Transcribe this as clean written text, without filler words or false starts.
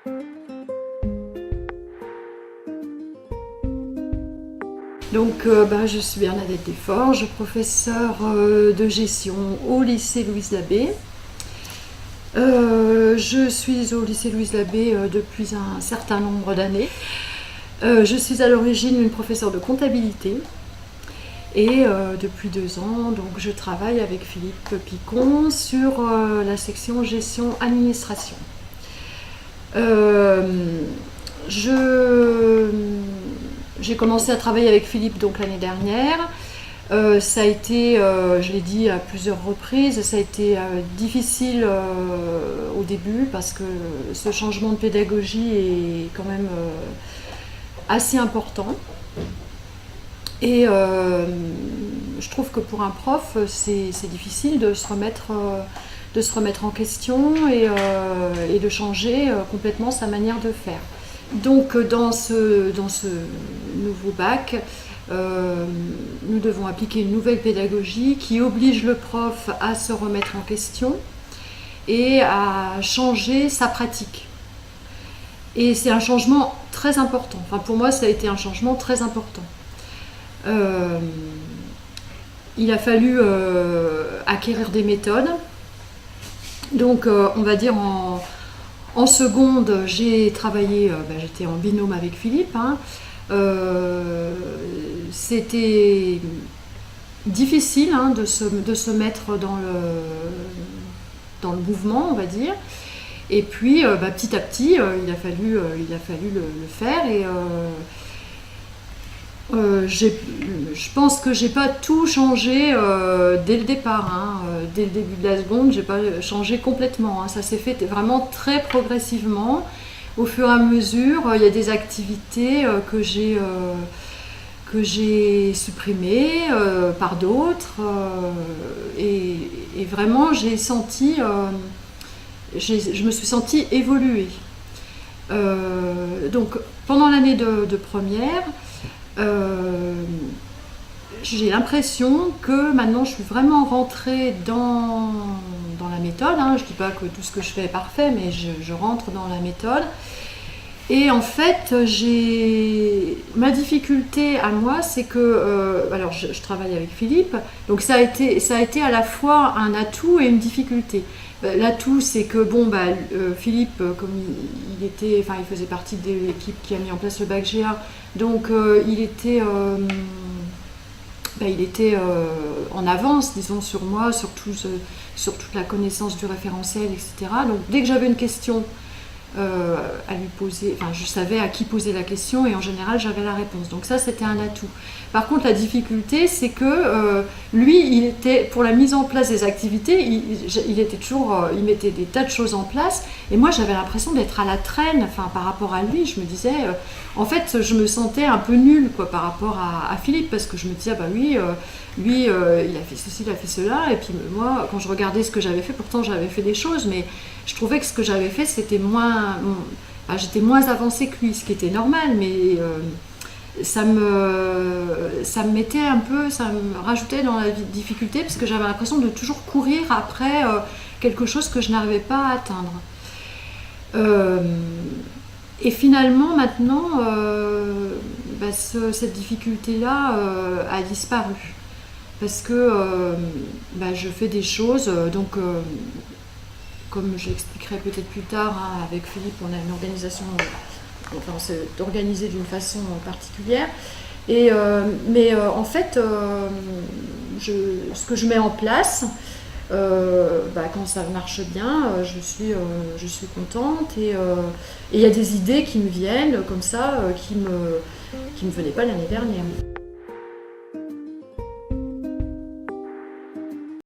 Donc, je suis Bernadette Desforges, professeure de gestion au lycée Louise Labbé. Je suis au lycée Louise Labbé depuis un certain nombre d'années. Je suis à l'origine une professeure de comptabilité et depuis 2 ans, donc, je travaille avec Philippe Picon sur la section gestion-administration. J'ai commencé à travailler avec Philippe donc l'année dernière. Ça a été, je l'ai dit à plusieurs reprises, ça a été difficile au début parce que ce changement de pédagogie est quand même assez important. Et je trouve que pour un prof, c'est difficile de se remettre en question et de changer complètement sa manière de faire. Donc dans ce nouveau bac, nous devons appliquer une nouvelle pédagogie qui oblige le prof à se remettre en question et à changer sa pratique. Et c'est un changement très important. Enfin, pour moi, ça a été un changement très important. Il a fallu acquérir des méthodes. Donc, on va dire en seconde, j'ai travaillé, j'étais en binôme avec Philippe. C'était difficile de se mettre dans le mouvement, on va dire. Et puis, petit à petit, il a fallu le faire. Et je pense que j'ai pas tout changé dès le départ. Dès le début de la seconde, j'ai pas changé complètement. Ça s'est fait vraiment très progressivement. Au fur et à mesure, il y a des activités que j'ai supprimées par d'autres. Et vraiment, je me suis sentie évoluer. Donc, pendant l'année de première, j'ai l'impression que maintenant je suis vraiment rentrée dans la méthode. Je ne dis pas que tout ce que je fais est parfait, mais je rentre dans la méthode. Et en fait, ma difficulté à moi, c'est que, alors je travaille avec Philippe, donc ça a été à la fois un atout et une difficulté. L'atout, c'est que Philippe, comme il faisait partie de l'équipe qui a mis en place le bac GA, donc il était en avance, disons, sur moi, sur toute la connaissance du référentiel, etc. Donc dès que j'avais une question à lui poser, je savais à qui poser la question et en général j'avais la réponse. Donc ça, c'était un atout. Par contre, la difficulté, c'est que lui, il était pour la mise en place des activités, il mettait des tas de choses en place et moi j'avais l'impression d'être à la traîne. Par rapport à lui, je me disais, en fait, je me sentais un peu nulle par rapport à Philippe, parce que je me disais, lui, il a fait ceci, il a fait cela, et puis moi, quand je regardais ce que j'avais fait, pourtant j'avais fait des choses, mais je trouvais que ce que j'avais fait, c'était j'étais moins avancée que lui, ce qui était normal, mais ça me mettait un peu, ça me rajoutait dans la difficulté, parce que j'avais l'impression de toujours courir après quelque chose que je n'arrivais pas à atteindre. Et finalement, maintenant, cette difficulté-là a disparu. Parce que je fais des choses, comme j'expliquerai peut-être plus tard, avec Philippe, on a une organisation, on s'est organisé d'une façon particulière. Mais en fait, ce que je mets en place, quand ça marche bien, je suis contente et il y a des idées qui me viennent comme ça, qui me venaient pas l'année dernière.